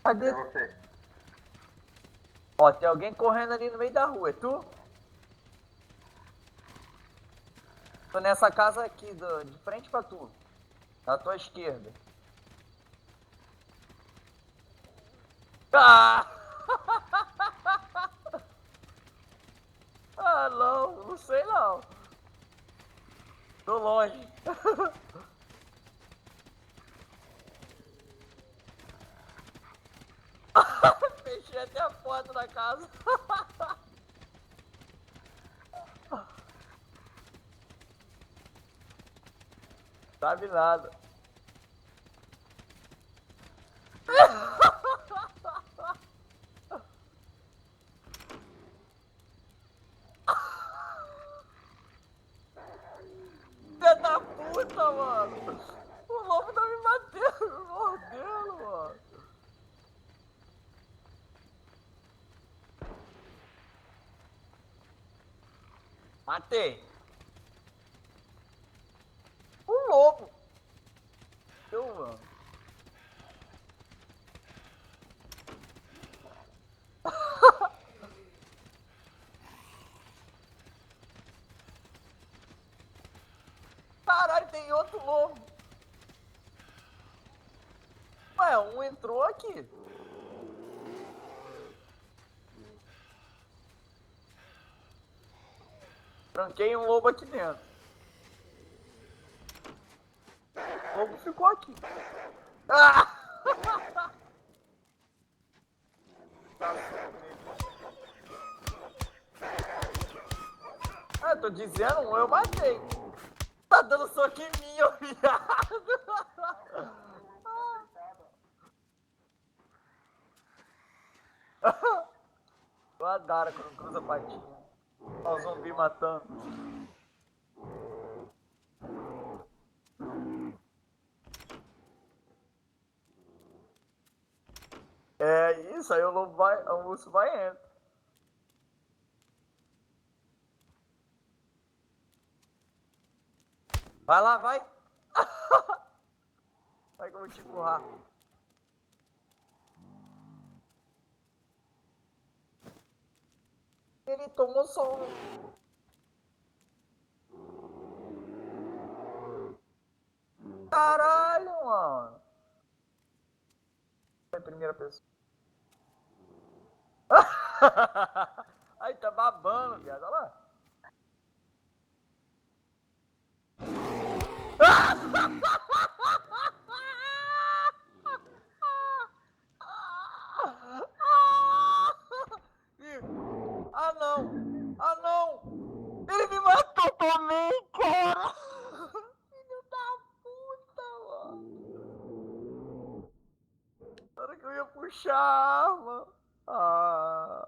Cadê? É você. Ó, tem alguém correndo ali no meio da rua, é tu? Tô nessa casa aqui, de frente pra tu. À tua esquerda. Ah! Ah, não, não sei não. Tô longe. Fechei até a porta da casa. Sabe nada. Filha da puta, mano. O lobo tá me batendo, me mordendo, mano. Matei. O lobo. Eu, mano. Caralho, tem outro lobo. Ué, um entrou aqui. Tranquei um lobo aqui dentro. O lobo ficou aqui. Ah! Ah, tô dizendo, um eu matei. Tá dando soco em mim, ô viado. Eu adoro quando cruza a patinha. Ó o zumbi matando. É isso, aí o lobo vai, o urso vai e entra. Vai lá, vai. Vai que eu vou te empurrar. Ele tomou só um. Caralho, mano. Em primeira pessoa. Aí tá babando, viado. Olha lá. Ah, não. Ah, não. Ele me matou também, cara. Filho da puta, mano. Na hora que eu ia puxar a arma. Ah.